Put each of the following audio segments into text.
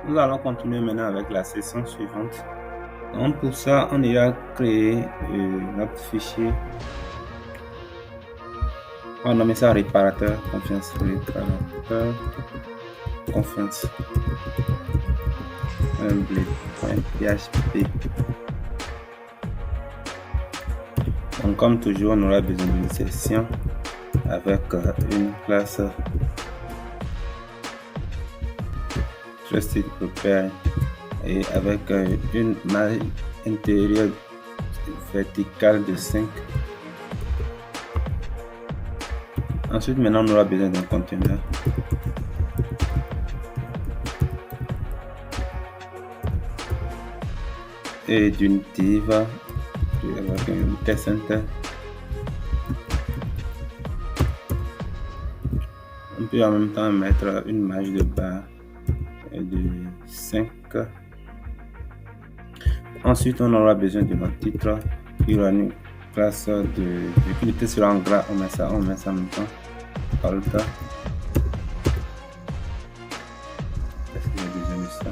Nous allons continuer maintenant avec la session suivante. Donc pour ça, on ira créer notre fichier. On va nommer ça réparateur confiance. Réparateur confiance. .php. Donc comme toujours, on aura besoin d'une session avec une classe Trusted Prepare et avec une maille intérieure verticale de 5. Ensuite, maintenant, on aura besoin d'un conteneur. Et d'une div avec un test center. On peut en même temps mettre une marge de barre de 5. Ensuite, on aura besoin de notre titre. Il y aura une classe de utilité sur en gras. On met ça en même temps. Alt. Est-ce qu'il y a besoin de ça?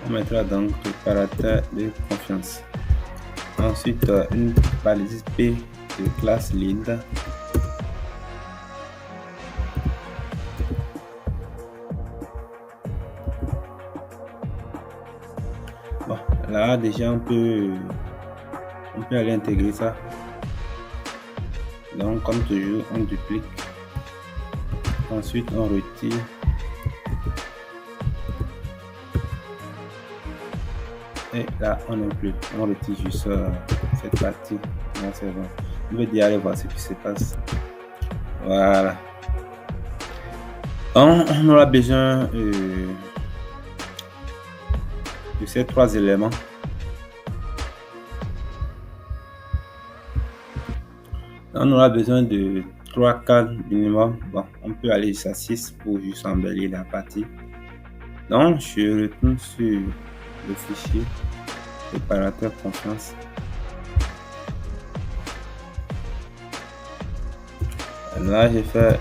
On mettra donc réparateur de confiance. Ensuite, une balise P de classe lead. Bon, là déjà on peut aller intégrer ça. Donc comme toujours, on duplique. Ensuite, on retire. Et là, on inclut. On retire juste cette partie. Là, c'est bon. On veut dire aller voir ce qui se passe. Voilà. On aura besoin de ces 3 éléments. On aura besoin de 3 cadres minimum. Bon, on peut aller jusqu'à 6 pour juste embellir la partie. Donc, je retourne sur le fichier réparateur confiance. Là, j'ai fait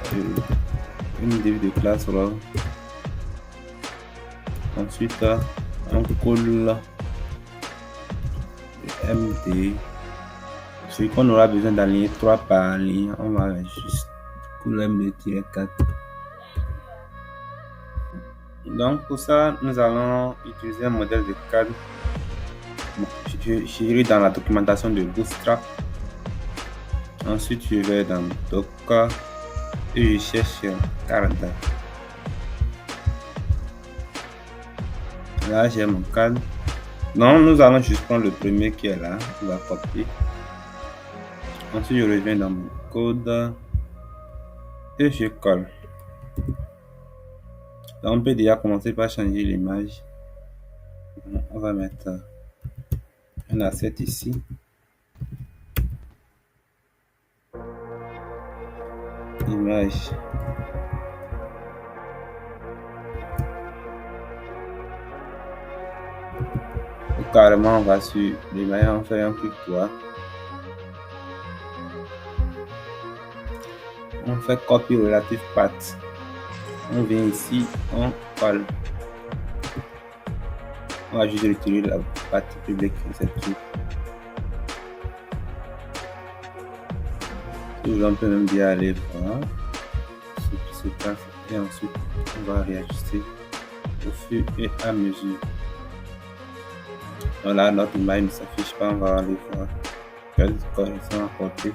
une div de classe raw. Ensuite, on colle le MD. Ce qu'on aura besoin d'aligner 3 par ligne, on va juste coller MD-4. Donc pour ça, nous allons utiliser un modèle de cadre. Bon, je vais dans la documentation de Bootstrap. Ensuite, je vais dans Docker et je cherche cadre. Là, j'ai mon cadre. Donc, nous allons juste prendre le premier qui est là. On va copier. Ensuite, je reviens dans mon code et je colle. Donc, on peut déjà commencer par changer l'image. On va mettre un asset ici. Image. Et carrément, on va sur l'image, on fait un clic droit. On fait copie relative path. On vient ici, on colle. On va juste retirer la partie publique, c'est tout. On peut même bien aller voir ce qui se passe et ensuite on va réajuster au fur et à mesure. Voilà, notre image ne s'affiche pas, on va aller voir quelles corrections apporter.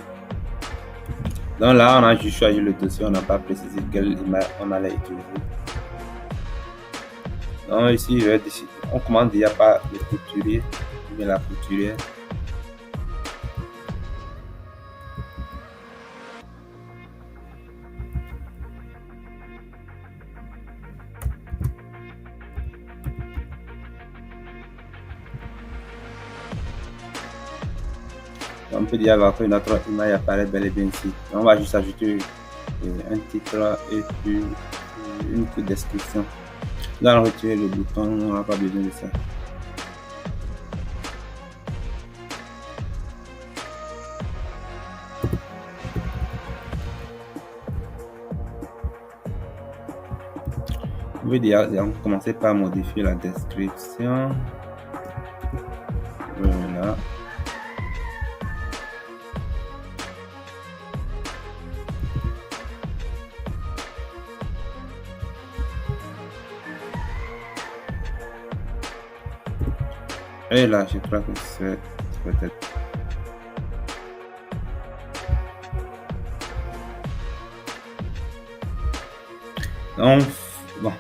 Donc là, on a juste choisi le dossier, on n'a pas précisé quelle image on allait utiliser. Donc ici, je vais décider. On commence déjà par le couturier, mais la couturière. On peut déjà voir que notre image apparaît bel et bien ici. On va juste ajouter un titre et puis une petite description. Nous allons retirer le bouton, on n'aura pas besoin de ça. On veut déjà commencer par modifier la description. Voilà. Et là, je crois que c'est peut-être. Donc, bon,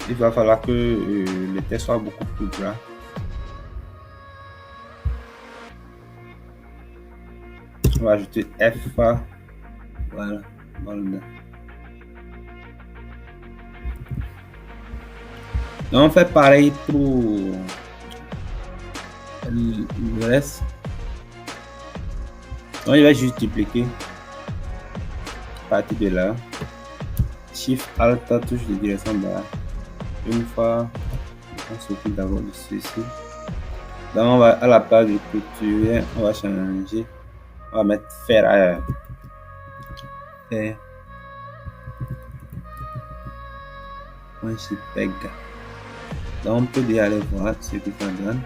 il va falloir que le texte soit beaucoup plus grand. On va ajouter F. Voilà. Donc, on fait pareil pour le reste. Donc, il va juste dupliquer à partir de là. Shift Alt touche de direction barre. Une fois, on s'occupe d'abord de ceci. Donc, on va à la page de clôturer, on va changer. On va mettre ferrailleur. Et point JPEG. Donc, on peut déjà aller voir ce que ça donne.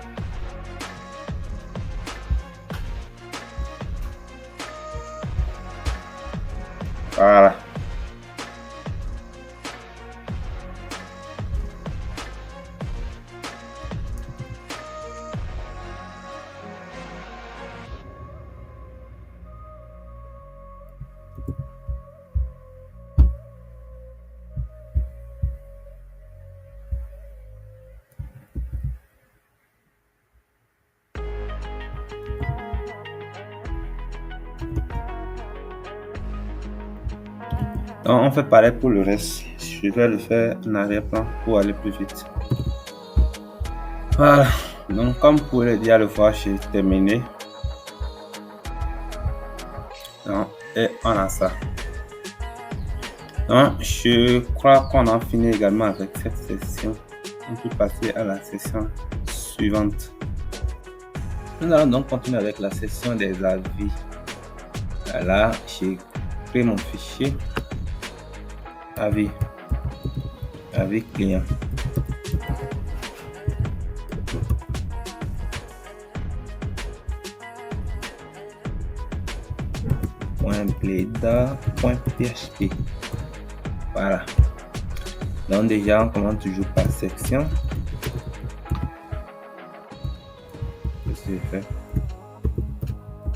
Voilà. Donc, on fait pareil pour le reste. Je vais le faire en arrière-plan pour aller plus vite. Voilà. Donc, comme vous pouvez déjà le voir, j'ai terminé. Donc, et on a ça. Donc, je crois qu'on a fini également avec cette session. On peut passer à la session suivante. Nous allons donc continuer avec la session des avis. Là, j'ai créé mon fichier. Avis client. .bleda.php. Voilà. Donc déjà on commence toujours par section. Qu'est-ce que je fais?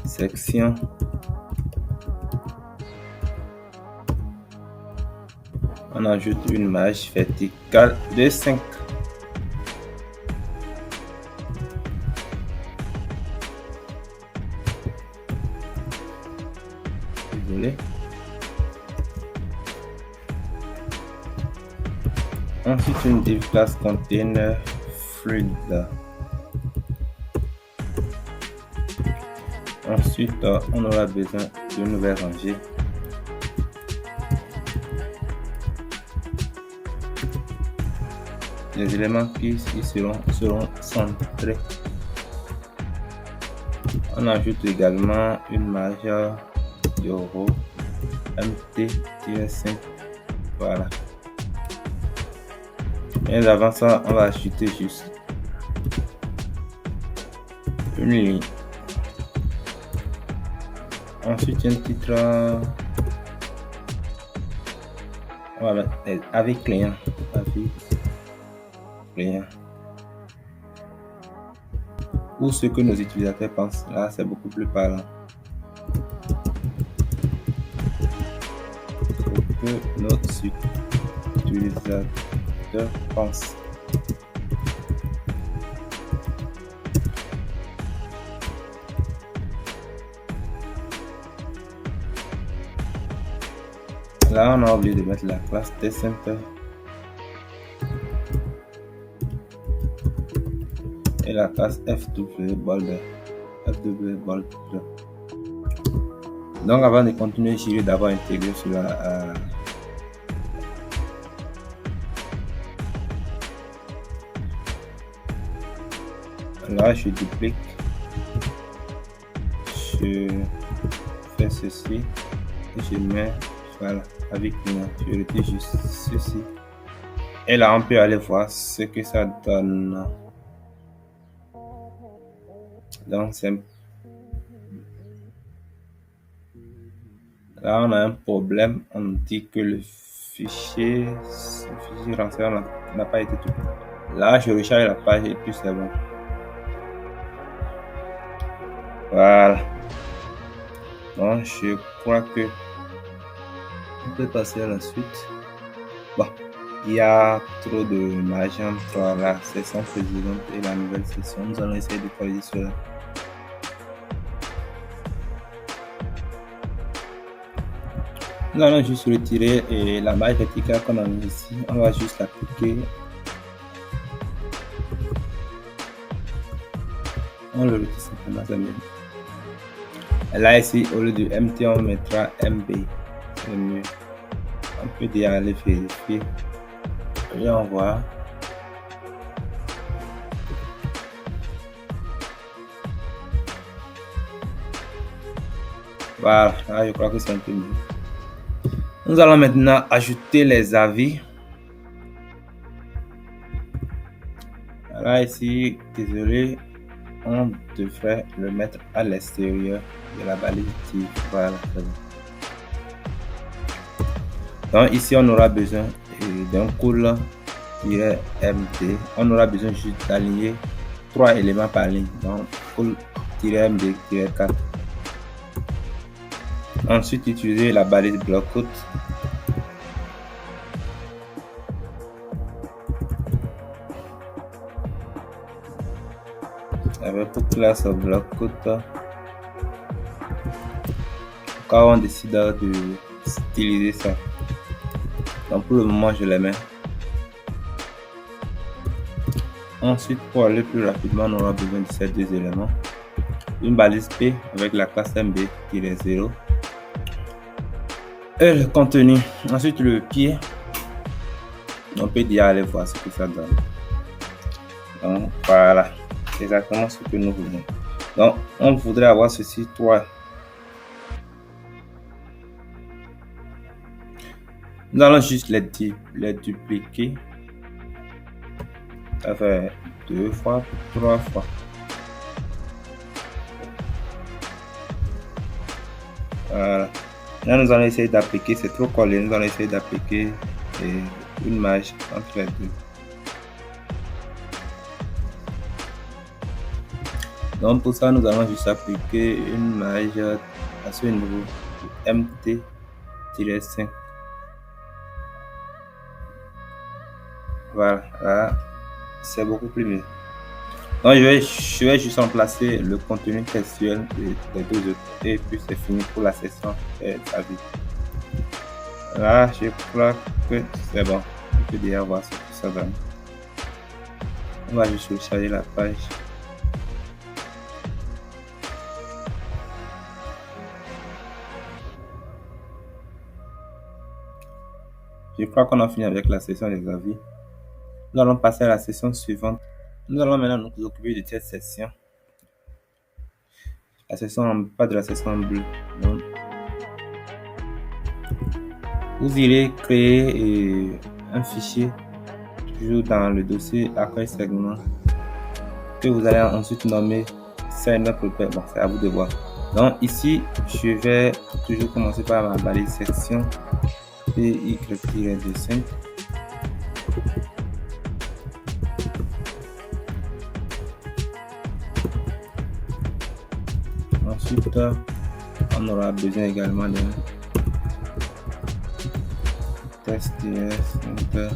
Section. On ajoute une marge verticale de 5. Désolé. Ensuite, une div class container fluid. Ensuite, on aura besoin de nouvelles rangées. Les éléments qui seront centrés. On ajoute également une marge euro mt-5. Voilà. Et avant ça, on va ajouter juste une ligne. Ensuite, un titre. On va mettre avec client. Ou ce que nos utilisateurs pensent. Là, c'est beaucoup plus parlant. Ce que nos utilisateurs pensent. Là, on a oublié de mettre la classe testcenter. Et la classe FW bold. Donc avant de continuer, je vais d'abord intégrer sur la là je duplique, je fais ceci et je mets voilà avec moi, je retire juste ceci Et là, on peut aller voir ce que ça donne. Donc, là, on a un problème. On dit que le fichier renseignement n'a pas été tout. Là, je recharge la page et puis c'est bon. Voilà. Donc, je crois que on peut passer à la suite. Bon, il y a trop de marge entre la session précédente et la nouvelle session. Nous allons essayer de corriger cela. Nous allons juste retirer la marge verticale qu'on a mis ici. On va juste l'appliquer. On le retire simplement, c'est mieux. Et là, ici, au lieu de MT, on mettra MB. C'est mieux. On peut déjà aller vérifier. Et on voit. Voilà, là, je crois que c'est un peu mieux. Nous allons maintenant ajouter les avis. Là, ici, désolé, on devrait le mettre à l'extérieur de la balise tir. Voilà. Donc, ici, on aura besoin d'un cool-MD. On aura besoin juste d'aligner 3 éléments par ligne. Donc, cool-MD-4. Ensuite, utiliser la balise block-out. Avec pour classe block-out. Quand on décide de styliser ça. Donc, pour le moment, je les mets. Ensuite, pour aller plus rapidement, on aura besoin de ces deux éléments. Une balise P avec la classe MB-0. Et le contenu. Ensuite, le pied. On peut déjà aller voir ce que ça donne. Donc, voilà. C'est exactement ce que nous voulons. Donc, on voudrait avoir ceci 3. Nous allons juste les dupliquer. Ça fait 2 fois, 3 fois. Voilà. Là, nous allons essayer d'appliquer. C'est trop collé. Nous allons essayer d'appliquer une marge entre les deux. Donc, pour ça, nous allons juste appliquer une marge à ce niveau MT-5. Voilà, là, c'est beaucoup plus mieux. Donc, je vais juste remplacer le contenu textuel des deux autres et puis c'est fini pour la session avis. Là, je crois que c'est bon. On peut déjà voir ce que ça donne. On va juste recharger la page. Je crois qu'on a fini avec la session des avis. Nous allons passer à la session suivante. Nous allons maintenant nous occuper de cette session. La session, pas de la session bleue. Donc, vous irez créer un fichier toujours dans le dossier accueil segment que vous allez ensuite nommer sender prepare. Bon, c'est à vous de voir. Donc ici, je vais toujours commencer par ma balise section PY-5. Ensuite, on aura besoin également d'un test.ts.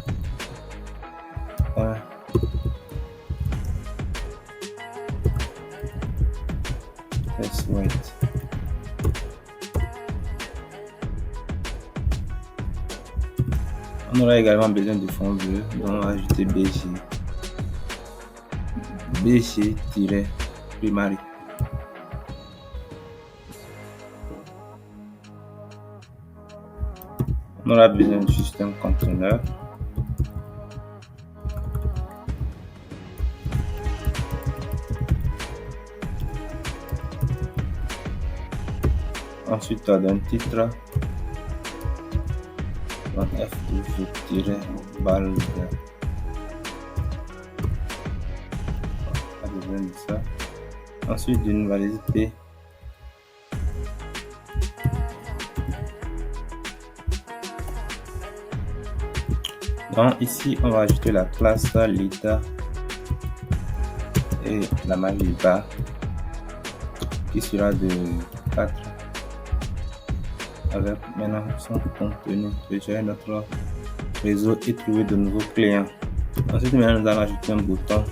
Test wait. On aura également besoin de fond bleu, donc on va ajouter BG-primary. On aura besoin juste un conteneur. Ensuite, d'un titre. Donc F12 tirer balle. Pas besoin de ça. Ensuite d'une valise P. Donc ici on va ajouter la classe leader et la maille du bas qui sera de 4 avec maintenant son contenu de gérer notre réseau et trouver de nouveaux clients. Ensuite maintenant nous allons ajouter un bouton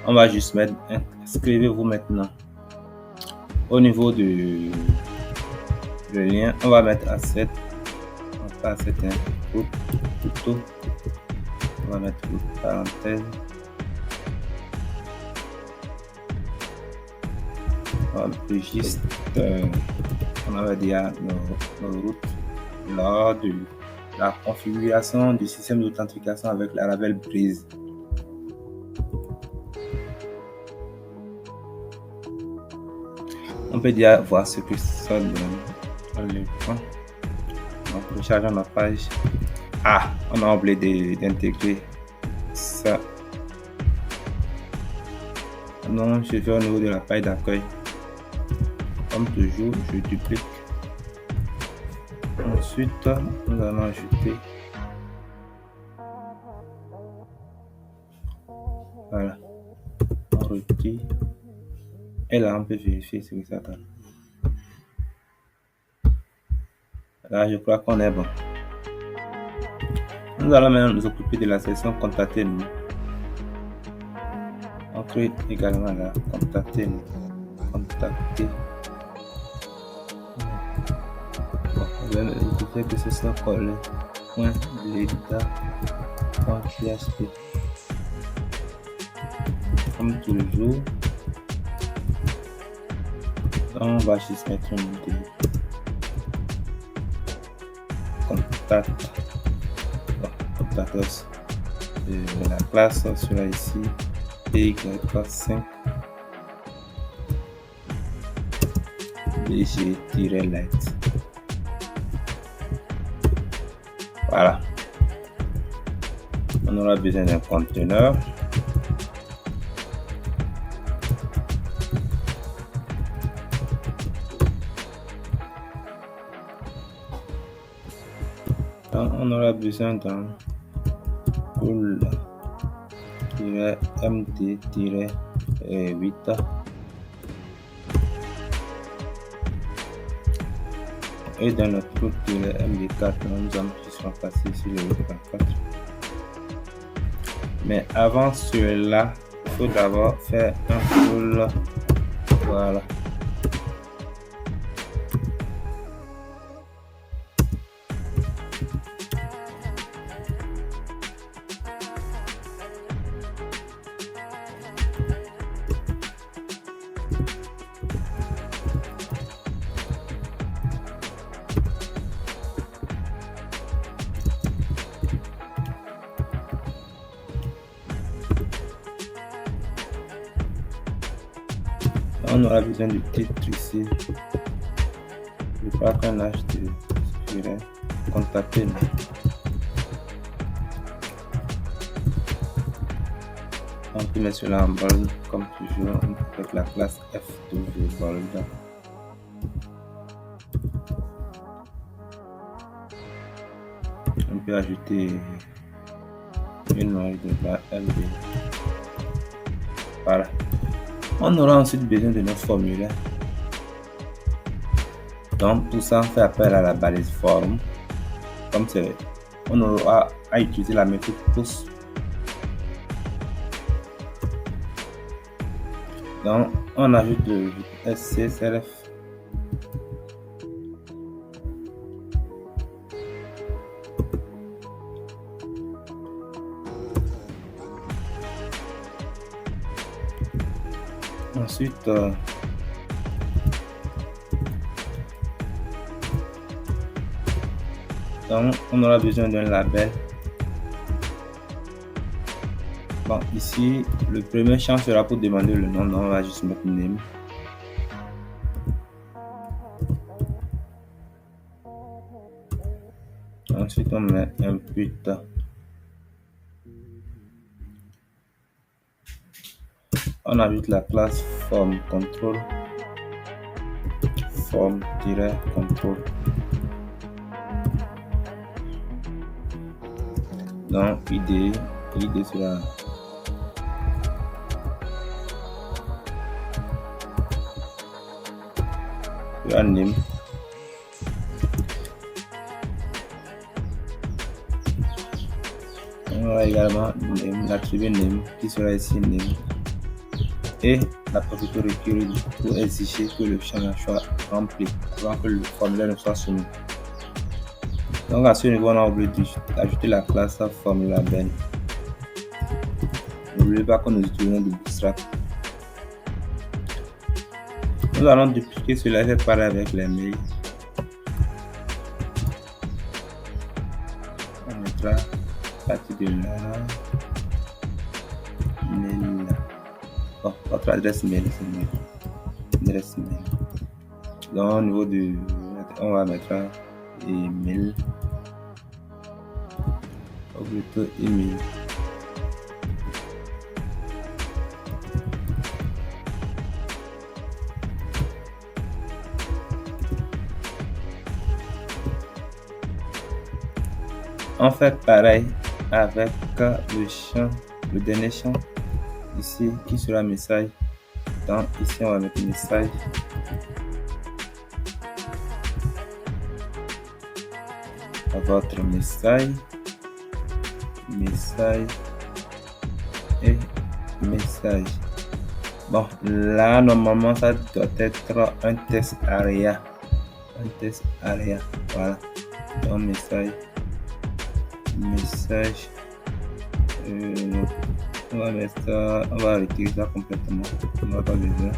on va juste mettre inscrivez-vous maintenant au niveau du lien. On va mettre asset, on va asset photo, on va mettre une parenthèse, on va juste on avait déjà nos routes lors de la configuration du système d'authentification avec la label Breeze. On peut déjà voir ce que ça donne à l'écran. Donc, rechargeons la page. Ah, on a oublié d'intégrer ça. Non, je vais au niveau de la page d'accueil. Comme toujours, je duplique. Ensuite, nous allons ajouter. Voilà. On retire. Et là, on peut vérifier ce que ça donne. Là, je crois qu'on est bon. Nous allons maintenant nous occuper de la section Contactez-nous. On crée également là, Contactez-nous. Contactez. Bon, je vais vérifier que ce soit collé. .leda.php. Comme toujours. On va juste mettre une idée. Contact. Contactos de la classe sera ici PY5 BG-light. Voilà. On aura besoin d'un conteneur. On aura besoin d'un pool-md-8 et dans notre pool-md4 nous allons juste remplacer sur le 8.4. Mais avant cela, il faut d'abord faire un pool. Voilà. On aura besoin du titre ici. Je crois qu'un HTML suffirait. Contactez-nous. On peut mettre cela en bold comme toujours avec la classe F12 bold. On peut ajouter une note de bas LB. Voilà. On aura ensuite besoin de notre formulaire. Donc pour ça on fait appel à la balise form. Comme c'est, on aura à utiliser la méthode post. Donc on ajoute le scrf. Ensuite Donc, on aura besoin d'un label. Bon, ici, le premier champ sera pour demander le nom. Donc, on va juste mettre name. Ensuite, on met un input. On ajoute la classe form control. Form-control. Donc, id sera name. On aura également l'attribut name qui sera ici name et la propriété requérée pour exiger que le champ soit rempli avant que le formulaire ne soit soumis. Donc à ce niveau, on a oublié d'ajouter la classe form-label. N'oubliez pas que nous utilisons du Bootstrap. Nous allons dupliquer cela et faire pareil avec les mails. On mettra à partir de là mail. Bon, votre adresse mail, c'est adresse mail. Donc au niveau de, on va mettre email. Ou plutôt email. On fait pareil avec le champ, le dernier champ ici qui sera message. Donc ici on va mettre message. À votre message et message. Bon, là normalement ça doit être un test area. Voilà. Donc message. On va mettre ça, on va retirer ça complètement. On n'a pas besoin.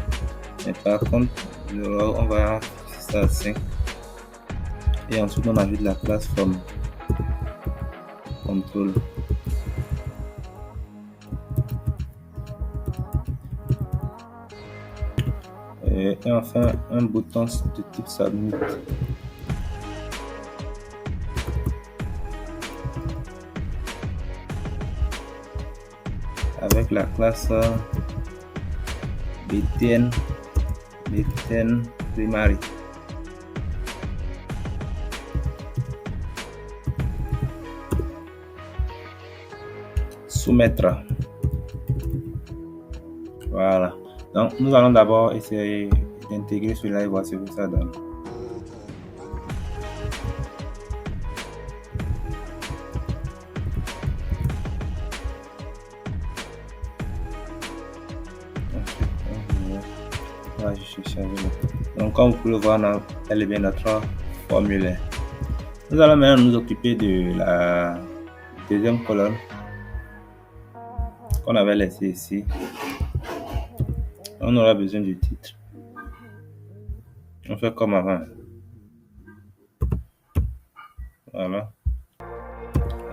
Mais par contre, on va fixer ça à 5. Et ensuite on ajoute la classe form control. Et enfin un bouton de type submit. Avec la classe btn primary. Soumettre. Voilà. Donc nous allons d'abord essayer d'intégrer cela et voir ce que ça donne. Donc comme vous pouvez le voir, on a bien notre formulaire. Nous allons maintenant nous occuper de la deuxième colonne qu'on avait laissée ici. On aura besoin du titre. On fait comme avant. Voilà.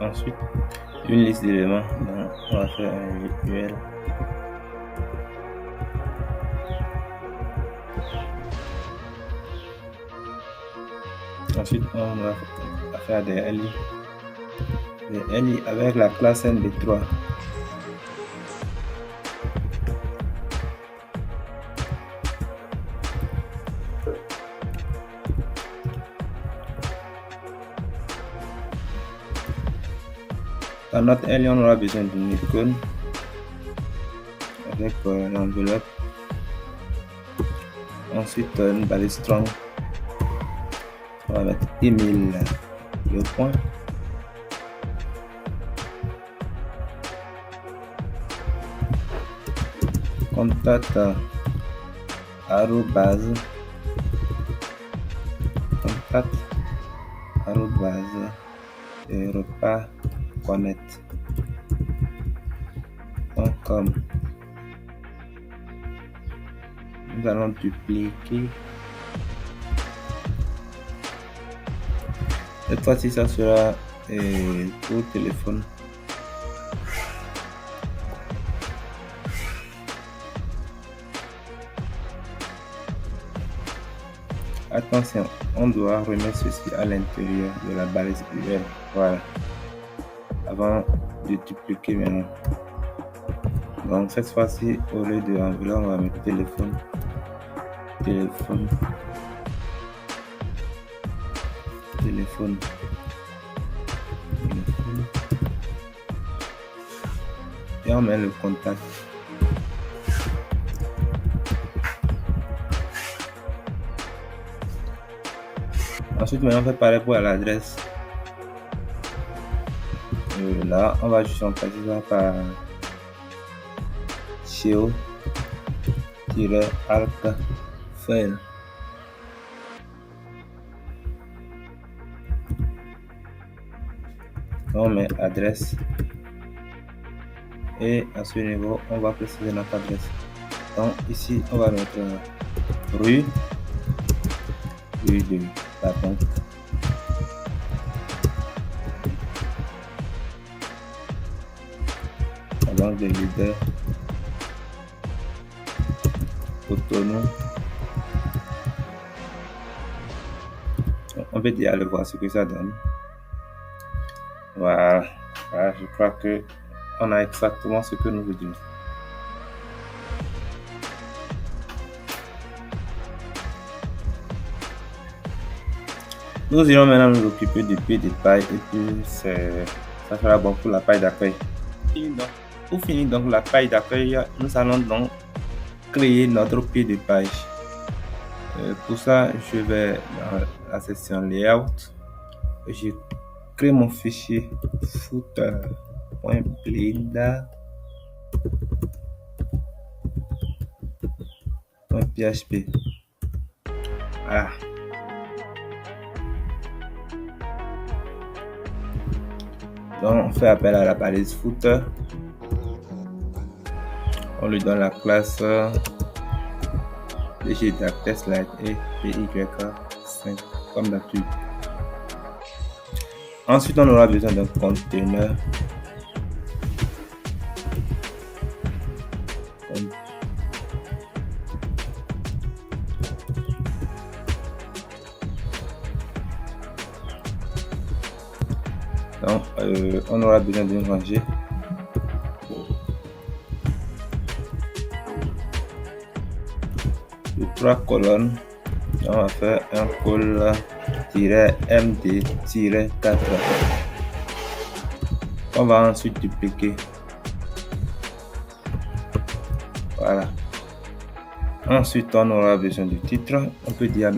Ensuite, une liste d'éléments. On va faire un virtuel. Ensuite, on va faire des LI. Des LI avec la classe NB3. Dans notre LI, on aura besoin d'une icône avec l'enveloppe. Ensuite, une balise strong. On va mettre email, le point. Contact arrobase repas.connect.com. Nous allons dupliquer Cette fois-ci, ça sera pour téléphone. Attention, on doit remettre ceci à l'intérieur de la balise UL. Voilà. Avant de dupliquer maintenant. Donc cette fois-ci, au lieu de enveloppe, on va mettre téléphone. Téléphone. Téléphone. Téléphone. Et on met le contact. Ensuite, maintenant, on fait pareil pour l'adresse. Là, on va juste remplacer ça par Cheo-Alpha File. On met adresse. Et à ce niveau, on va préciser notre adresse. Donc ici, on va mettre rue de la banque. La banque de leader. Autonome. On peut déjà aller voir ce que ça donne. Voilà. Voilà, je crois que on a exactement ce que nous voulons. Nous irons maintenant nous occuper du pied de paille et puis ça sera bon pour la paille d'accueil. Pour finir donc la paille d'accueil, nous allons donc créer notre pied de page. Pour ça, je vais dans la section layout. Je crée mon fichier footer.blender.php. Voilà. Donc, on fait appel à la balise footer. On lui donne la classe TestLight et PY5 comme d'habitude. Ensuite, on aura besoin d'un conteneur. Donc, on aura besoin d'une rangée. De 3 colonnes. On va faire un col-md-4. On va ensuite dupliquer. Voilà. Ensuite, on aura besoin du titre. On peut dire,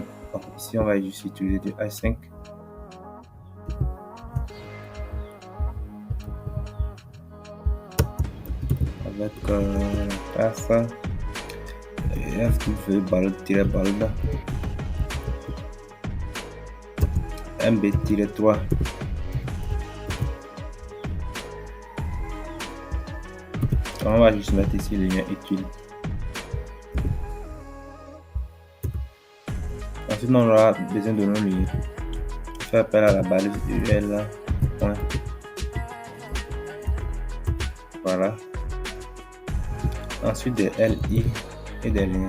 ici, on va juste utiliser du H5. Avec la classe. Est-ce qu'il fait bold-bold MB-3. On va juste mettre ici le lien utile. Ensuite, on aura besoin de nos liens. Faire appel à la balise UL. Voilà. Ensuite, des LI et des liens.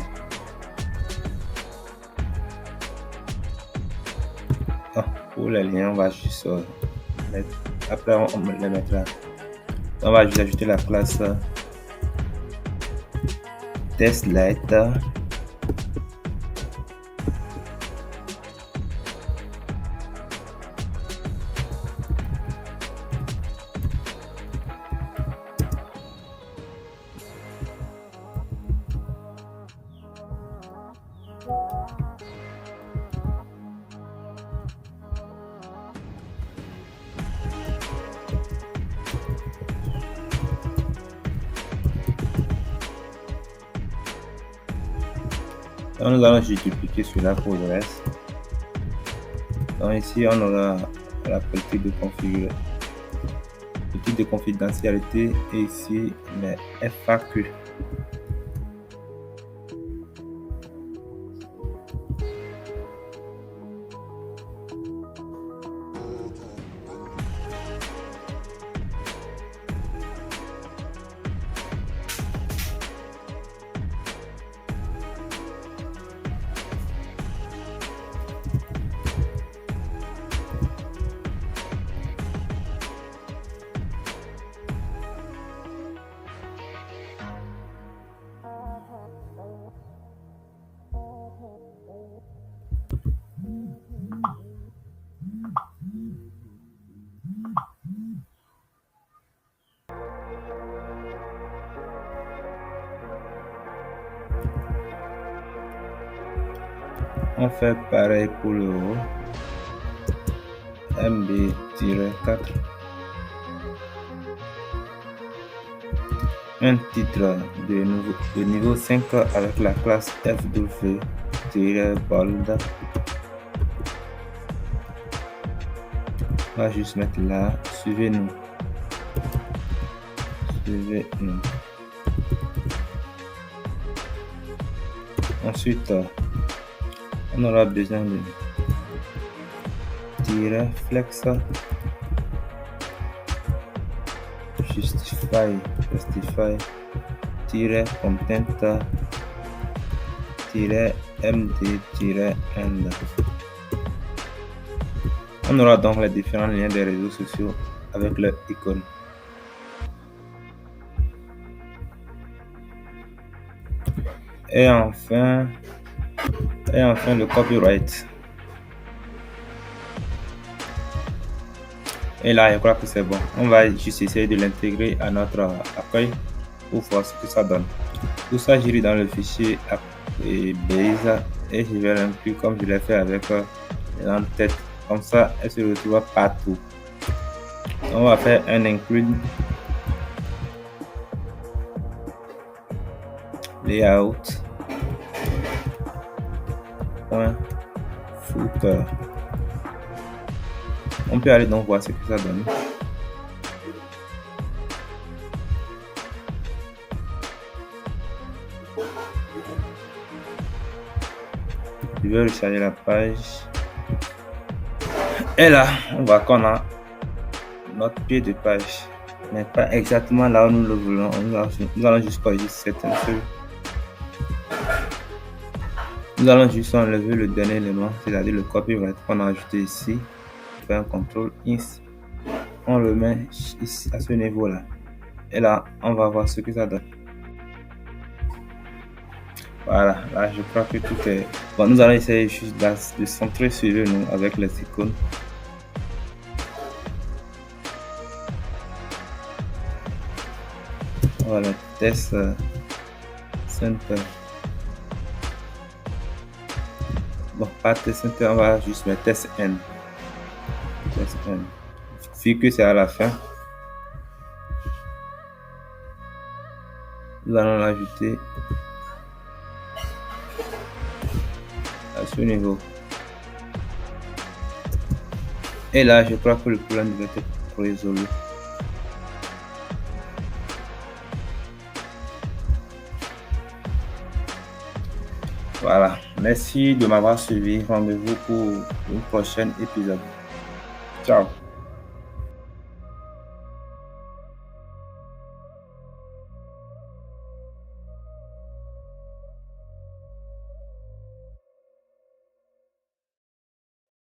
Pour les liens, on va juste mettre. Après, on les mettra. On va juste ajouter la classe TestLight. Donc, nous allons juste dupliquer celui-là pour le reste. Donc ici, on aura la politique de politique de confidentialité et ici les FAQ. On fait pareil pour le haut. MB-4. Un titre de niveau 5 avec la classe FW-bold. On va juste mettre là. Suivez-nous. Suivez-nous. Ensuite, on aura besoin de tirer flex, justify, tirer content, tirer md, tirer end. On aura donc les différents liens des réseaux sociaux avec leur icône. Et enfin le copyright. Et là, je crois que c'est bon. On va juste essayer de l'intégrer à notre accueil pour voir ce que ça donne. Tout ça, j'irai dans le fichier base et je vais l'inclure comme je l'ai fait avec l'entête. Comme ça, elle se retrouve partout. On va faire un include layout footer. On peut aller donc voir ce que ça donne. Je vais recharger la page. Et là, on voit qu'on a notre pied de page, mais pas exactement là où nous le voulons. Nous allons juste corriger certaines choses. Nous allons juste enlever le dernier élément, c'est-à-dire le copyright qu'on a ajouté ici. Un contrôle ins, on le met ici à ce niveau là et là on va voir ce que ça donne. Voilà, là je crois que tout est bon. Nous allons essayer juste de centrer sur nous avec les icônes. Voilà, test center. Bon, pas test center, on va juste mettre test n. Vu que c'est à la fin, nous allons l'ajouter à ce niveau. Et là, je crois que le problème devait être résolu. Voilà, merci de m'avoir suivi. Rendez-vous pour un prochain épisode. Ciao.